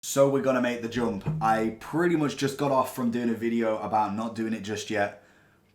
So we're going to make the jump. I pretty much just got off from doing a video about not doing it just yet.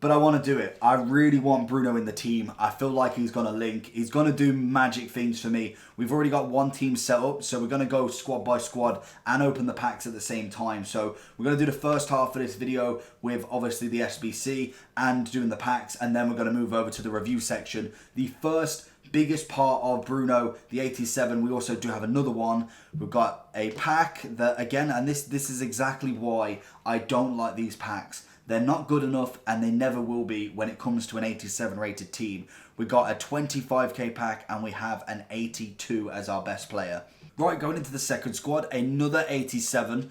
But I want to do it. I really want Bruno in the team. I feel like he's going to link. He's going to do magic things for me. We've already got one team set up. So we're going to go squad by squad and open the packs at the same time. So we're going to do the first half of this video with obviously the SBC and doing the packs. And then we're going to move over to the review section. The first biggest part of Bruno, the 87, we also do have another one. We've got a pack that, again, and this is exactly why I don't like these packs. They're not good enough, and they never will be when it comes to an 87 rated team. We got a 25k pack, and we have an 82 as our best player. Right, going into the second squad, another 87.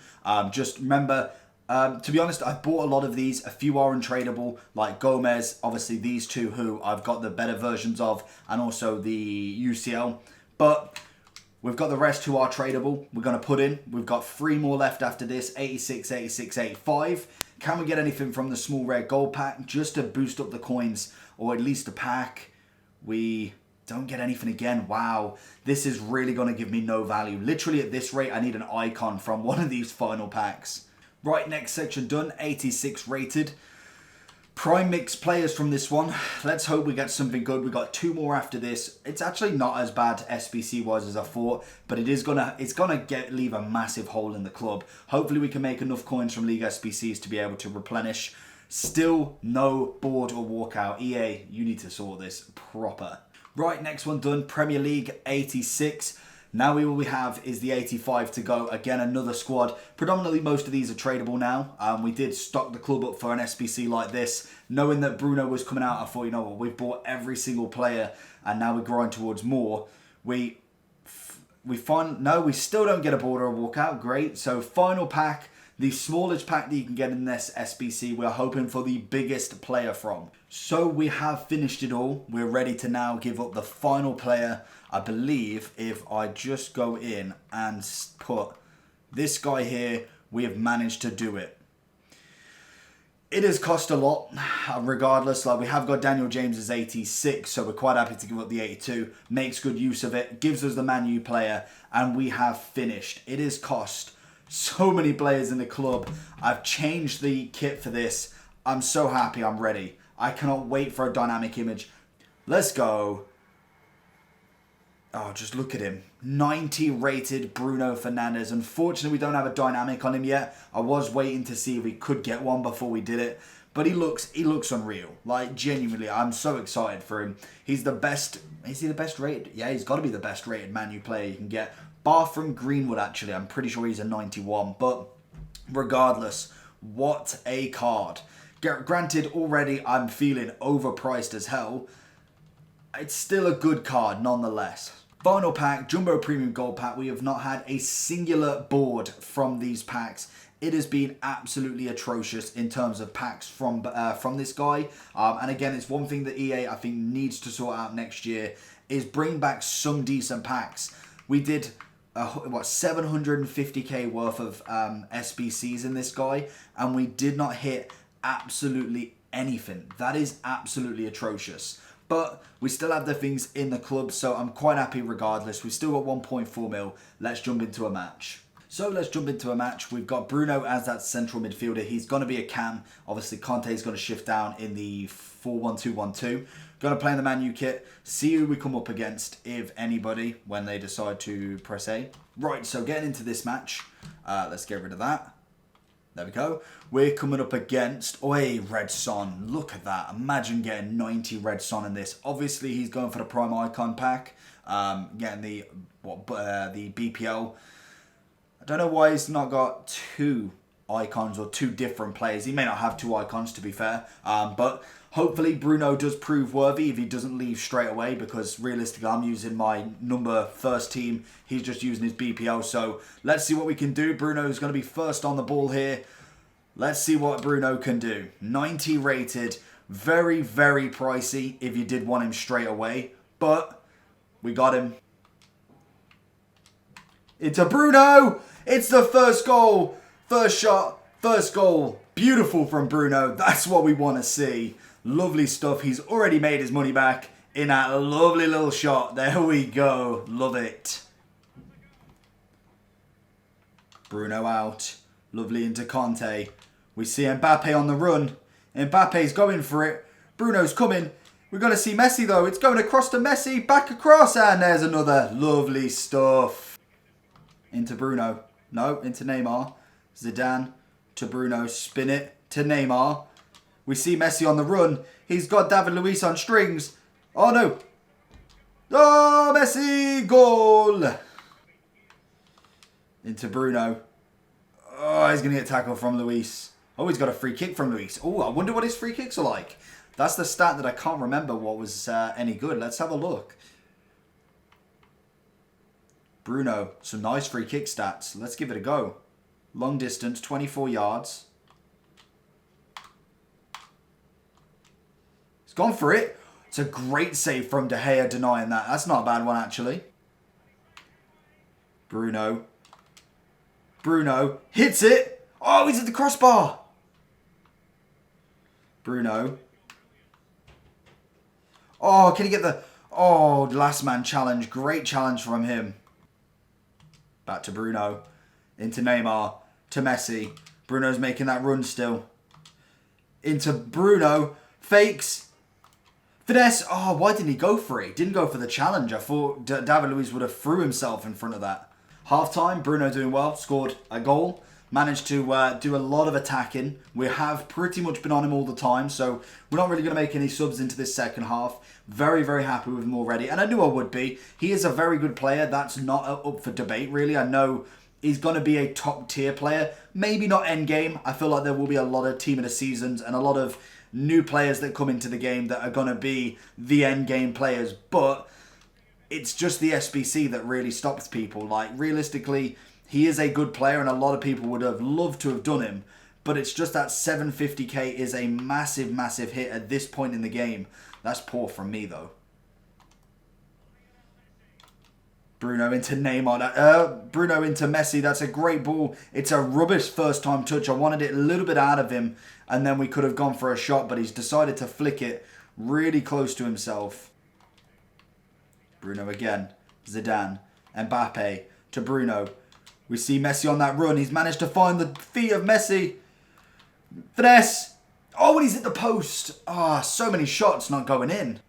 Just remember, to be honest, I've bought a lot of these. A few are untradeable, like Gomez, obviously these two who I've got the better versions of, and also the UCL. But we've got the rest who are tradable. We're going to put in. We've got 3 more left after this, 86, 86, 85. Can we get anything from the small rare gold pack just to boost up the coins, or at least a pack? We don't get anything again. Wow, this is really going to give me no value. Literally at this rate, I need an icon from one of these final packs. Right, next section done, 86 rated. Prime mix players from this one. Let's hope we get something good. We got 2 more after this. It's actually not as bad SBC wise as I thought, but it's gonna leave a massive hole in the club. Hopefully we can make enough coins from League SBCs to be able to replenish. Still no board or walkout. EA, you need to sort this proper. Right, next one done. Premier League 86. Now all we have is the 85 to go. Again, another squad. Predominantly, most of these are tradable now. We did stock the club up for an SBC like this. Knowing that Bruno was coming out, I thought, you know what, we've bought every single player, and now we're growing towards more. We still don't get a border or walkout. Great. So final pack, the smallest pack that you can get in this SBC, we're hoping for the biggest player from. So we have finished it all. We're ready to now give up the final player. I believe if I just go in and put this guy here, we have managed to do it. It has cost a lot, regardless. Like, we have got Daniel James's 86, so we're quite happy to give up the 82. Makes good use of it, gives us the Man U player, and we have finished. It has cost so many players in the club. I've changed the kit for this. I'm so happy. I'm ready. I cannot wait for a dynamic image. Let's go. Oh, just look at him. 90 rated Bruno Fernandes. Unfortunately, we don't have a dynamic on him yet. I was waiting to see if we could get one before we did it. But he looks unreal. Like, genuinely, I'm so excited for him. He's the best. Is he the best rated? Yeah, he's got to be the best rated Man U player you can get. Bar from Greenwood, actually. I'm pretty sure he's a 91. But regardless, what a card. Granted, already I'm feeling overpriced as hell. It's still a good card nonetheless. Final pack, Jumbo Premium Gold Pack. We have not had a singular board from these packs. It has been absolutely atrocious in terms of packs from this guy. And again, it's one thing that EA, I think, needs to sort out next year, is bring back some decent packs. We did, 750k worth of SBCs in this guy, and we did not hit absolutely anything. That is absolutely atrocious. But we still have the things in the club, so I'm quite happy regardless. We've still got 1.4 mil. Let's jump into a match. So let's jump into a match. We've got Bruno as that central midfielder. He's going to be a cam. Obviously, Conte is going to shift down in the 4-1-2-1-2. Going to play in the Man U kit. See who we come up against, if anybody, when they decide to press A. Right, so getting into this match. Let's get rid of that. There we go. We're coming up against, Red Son. Look at that. Imagine getting 90 Red Son in this. Obviously, he's going for the Prime Icon pack. Getting the BPL. I don't know why he's not got 2 icons or 2 different players. He may not have 2 icons, to be fair. But hopefully, Bruno does prove worthy if he doesn't leave straight away, because realistically, I'm using my first team. He's just using his BPL. So let's see what we can do. Bruno is going to be first on the ball here. Let's see what Bruno can do. 90 rated. Very, very pricey if you did want him straight away. But we got him. It's a Bruno! It's the first goal. First shot. First goal. Beautiful from Bruno. That's what we want to see. Lovely stuff. He's already made his money back in that lovely little shot. There we go. Love it. Bruno out. Lovely into Conte. We see Mbappe on the run. Mbappe's going for it. Bruno's coming. We're going to see Messi though. It's going across to Messi. Back across. And there's another. Lovely stuff. Into Bruno. No, into Neymar. Zidane to Bruno. Spin it to Neymar. We see Messi on the run. He's got David Luiz on strings. Oh no. Oh, Messi. Goal. Into Bruno. Oh, he's going to get tackled from Luis. Oh, he's got a free kick from Luis. Oh, I wonder what his free kicks are like. That's the stat that I can't remember what was any good. Let's have a look. Bruno, some nice free kick stats. Let's give it a go. Long distance, 24 yards. He's gone for it. It's a great save from De Gea denying that. That's not a bad one, actually. Bruno. Bruno hits it. Oh, he's at the crossbar. Bruno. Oh, can he get the... Oh, last man challenge. Great challenge from him. Back to Bruno. Into Neymar. To Messi. Bruno's making that run still. Into Bruno. Fakes. Finesse. Oh, why didn't he go for it? Didn't go for the challenge. I thought David Luiz would have threw himself in front of that. Half time, Bruno doing well. Scored a goal. Managed to do a lot of attacking. We have pretty much been on him all the time, so we're not really going to make any subs into this second half. Very, very happy with him already, and I knew I would be. He is a very good player. That's not up for debate, really. I know he's going to be a top-tier player. Maybe not endgame. I feel like there will be a lot of Team of the Seasons and a lot of new players that come into the game that are going to be the endgame players, but it's just the SBC that really stops people. Like, realistically, he is a good player and a lot of people would have loved to have done him. But it's just that 750k is a massive, massive hit at this point in the game. That's poor from me, though. Bruno into Neymar. Bruno into Messi. That's a great ball. It's a rubbish first-time touch. I wanted it a little bit out of him. And then we could have gone for a shot. But he's decided to flick it really close to himself. Bruno again. Zidane. Mbappe to Bruno. We see Messi on that run. He's managed to find the feet of Messi. Finesse. Oh, and he's at the post. Ah, so many shots not going in.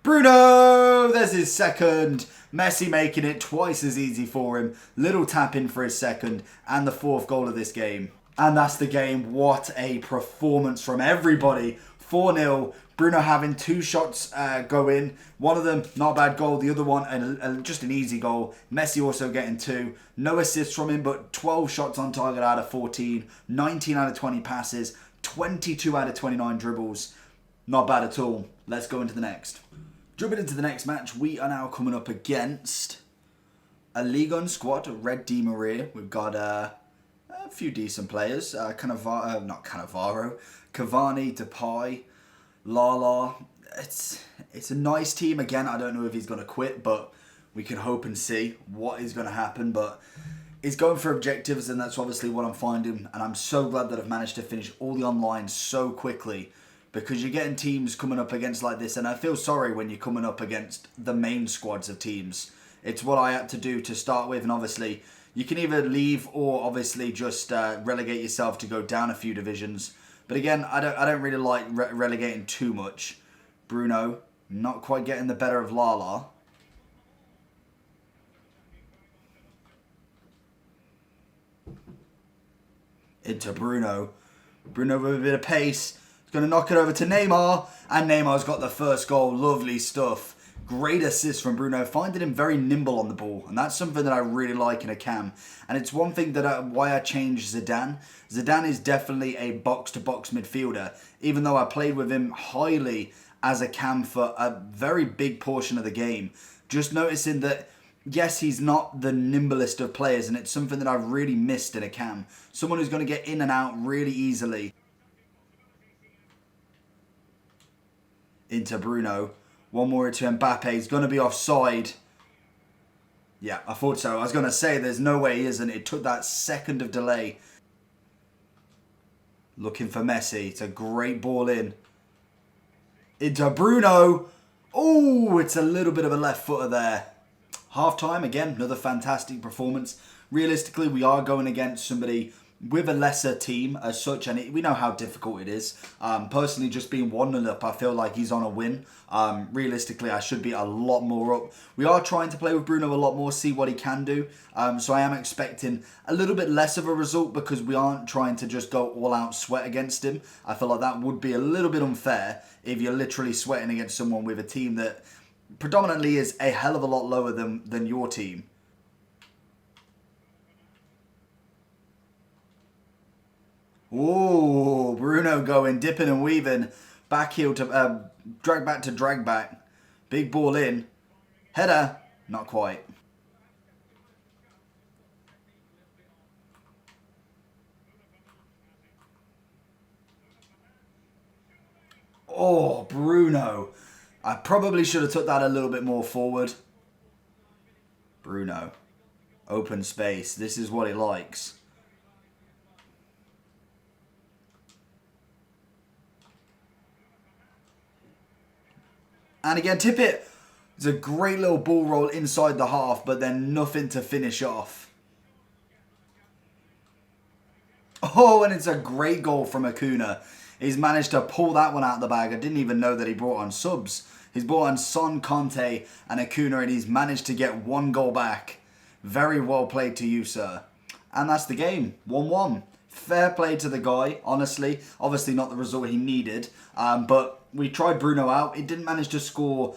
Bruno. There's his second. Messi making it twice as easy for him. Little tap in for his second. And the fourth goal of this game. And that's the game. What a performance from everybody. 4-0. Bruno having 2 shots go in. One of them, not a bad goal. The other one, just an easy goal. Messi also getting 2. No assists from him, but 12 shots on target out of 14. 19 out of 20 passes. 22 out of 29 dribbles. Not bad at all. Let's go into the next. Jumping into the next match, we are now coming up against a Ligue 1 squad. Red Di Maria. We've got a few decent players. Not Cannavaro. Cavani, Depay. Lala, it's a nice team. Again, I don't know if he's going to quit, but we can hope and see what is going to happen. But he's going for objectives, and that's obviously what I'm finding. And I'm so glad that I've managed to finish all the online so quickly, because you're getting teams coming up against like this. And I feel sorry when you're coming up against the main squads of teams. It's what I had to do to start with. And obviously, you can either leave or obviously just relegate yourself to go down a few divisions. But again, I don't really like relegating too much. Bruno, not quite getting the better of Lala. Into Bruno. Bruno with a bit of pace. He's going to knock it over to Neymar. And Neymar's got the first goal. Lovely stuff. Great assist from Bruno, finding him very nimble on the ball. And that's something that I really like in a cam. And it's one thing that why I changed Zidane. Zidane is definitely a box-to-box midfielder, even though I played with him highly as a cam for a very big portion of the game. Just noticing that, yes, he's not the nimblest of players, and it's something that I've really missed in a cam. Someone who's going to get in and out really easily. Into Bruno. One more to Mbappe. He's going to be offside. Yeah, I thought so. I was going to say there's no way he isn't. It took that second of delay. Looking for Messi. It's a great ball in. Into Bruno. Oh, it's a little bit of a left footer there. Half time, again, another fantastic performance. Realistically, we are going against somebody with a lesser team as such, and we know how difficult it is. Personally, just being 1-0 up, I feel like he's on a win. Realistically, I should be a lot more up. We are trying to play with Bruno a lot more, see what he can do. So I am expecting a little bit less of a result because we aren't trying to just go all out sweat against him. I feel like that would be a little bit unfair if you're literally sweating against someone with a team that predominantly is a hell of a lot lower than your team. Ooh, Bruno going, dipping and weaving. Back heel to drag back. Big ball in. Header. Not quite. Oh, Bruno. I probably should have took that a little bit more forward. Bruno. Open space. This is what he likes. And again, tip it. It's a great little ball roll inside the half, but then nothing to finish off. Oh, and it's a great goal from Acuna. He's managed to pull that one out of the bag. I didn't even know that he brought on subs. He's brought on Son, Conte, and Acuna, and he's managed to get one goal back. Very well played to you, sir. And that's the game. 1-1. Fair play to the guy, honestly. Obviously not the result he needed, but we tried Bruno out. He didn't manage to score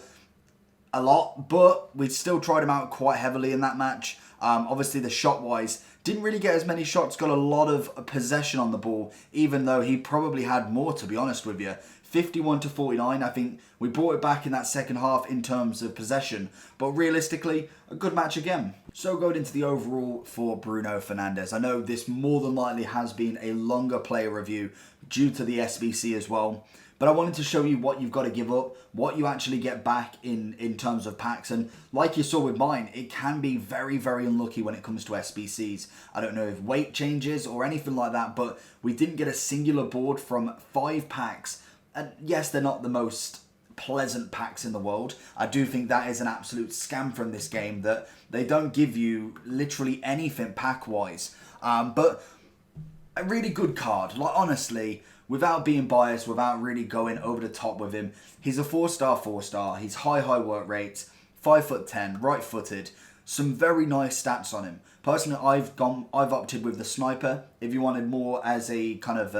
a lot, but we still tried him out quite heavily in that match. Obviously, the shot-wise, didn't really get as many shots, got a lot of possession on the ball, even though he probably had more, to be honest with you. 51-49, I think we brought it back in that second half in terms of possession, but realistically, a good match again. So going into the overall for Bruno Fernandes, I know this more than likely has been a longer player review due to the SBC as well, but I wanted to show you what you've got to give up, what you actually get back in terms of packs. And like you saw with mine, it can be very, very unlucky when it comes to SBCs. I don't know if weight changes or anything like that, but we didn't get a singular board from 5 packs. And yes, they're not the most pleasant packs in the world. I do think that is an absolute scam from this game, that they don't give you literally anything pack-wise. But a really good card. Like, honestly, without being biased, without really going over the top with him, he's a 4-star. He's high work rates, 5'10", right-footed. Some very nice stats on him. Personally, I've opted with the sniper. If you wanted more as a kind of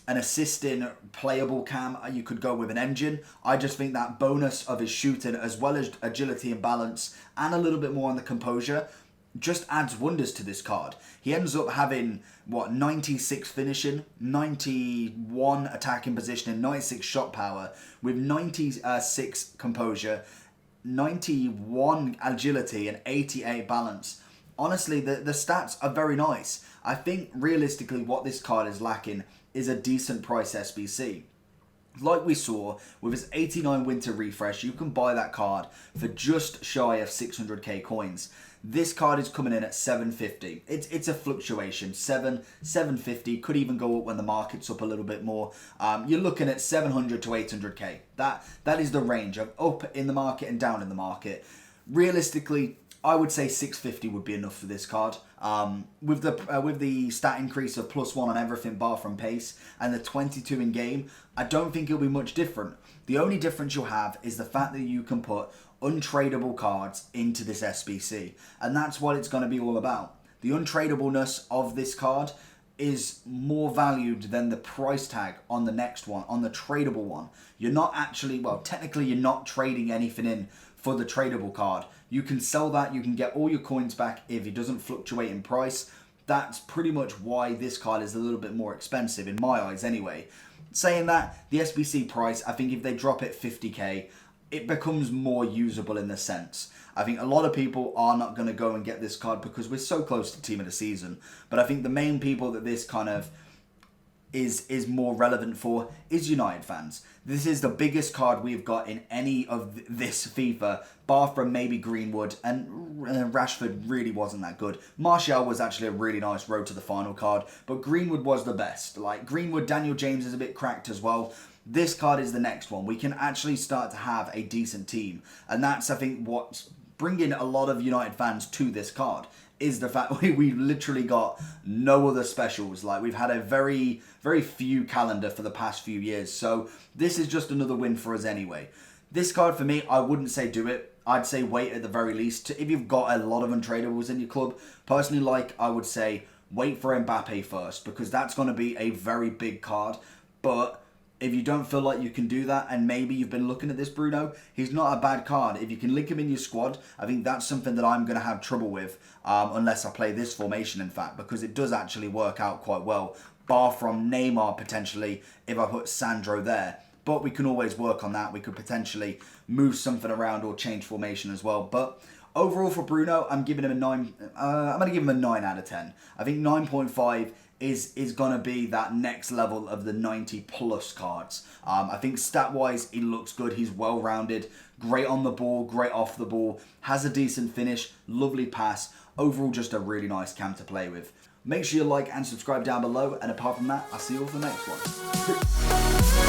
an assisting playable cam, you could go with an engine. I just think that bonus of his shooting, as well as agility and balance, and a little bit more on the composure, just adds wonders to this card. He ends up having, 96 finishing, 91 attacking position, and 96 shot power, with 96 composure, 91 agility, and 88 balance. Honestly, the stats are very nice. I think, realistically, what this card is lacking is a decent price SBC. Like we saw, with his 89 winter refresh, you can buy that card for just shy of 600k coins. This card is coming in at 750. It's a fluctuation. 750, could even go up when the market's up a little bit more. You're looking at 700 to 800k. That is the range of up in the market and down in the market. Realistically, I would say 650 would be enough for this card. With the stat increase of +1 on everything bar from pace and the 22 in game, I don't think it'll be much different. The only difference you'll have is the fact that you can put untradeable cards into this SBC, and that's what it's going to be all about. The untradableness of this card is more valued than the price tag on the next one, on the tradable one. You're not actually, well, technically you're not trading anything in for the tradable card. You can sell that, you can get all your coins back if it doesn't fluctuate in price. That's pretty much why this card is a little bit more expensive, in my eyes anyway. Saying that, the SBC price, I think if they drop it 50k, it becomes more usable in the sense. I think a lot of people are not going to go and get this card because we're so close to Team of the Season. But I think the main people that this kind of is more relevant for is United fans. This is the biggest card we've got in any of this FIFA, bar from maybe Greenwood, and Rashford really wasn't that good. Martial was actually a really nice road to the final card, but Greenwood was the best. Like Greenwood, Daniel James is a bit cracked as well. This card is the next one. We can actually start to have a decent team, and that's, I think, what's bringing a lot of United fans to this card is the fact we literally got no other specials. Like, we've had a very few calendar for the past few years. So this is just another win for us anyway. This card for me, I wouldn't say do it. I'd say wait at the very least. If you've got a lot of untradables in your club, personally, like, I would say wait for Mbappe first, because that's going to be a very big card. But if you don't feel like you can do that, and maybe you've been looking at this Bruno, he's not a bad card. If you can link him in your squad, I think that's something that I'm going to have trouble with, unless I play this formation, in fact, because it does actually work out quite well, bar from Neymar potentially, if I put Sandro there. But we can always work on that. We could potentially move something around or change formation as well. But overall for Bruno, I'm giving him a 9. I'm going to give him a 9 out of 10. I think 9.5 is going to be that next level of the 90 plus cards. I think stat-wise, he looks good. He's well-rounded. Great on the ball, great off the ball. Has a decent finish, lovely pass. Overall, just a really nice cam to play with. Make sure you like and subscribe down below. And apart from that, I'll see you all for the next one.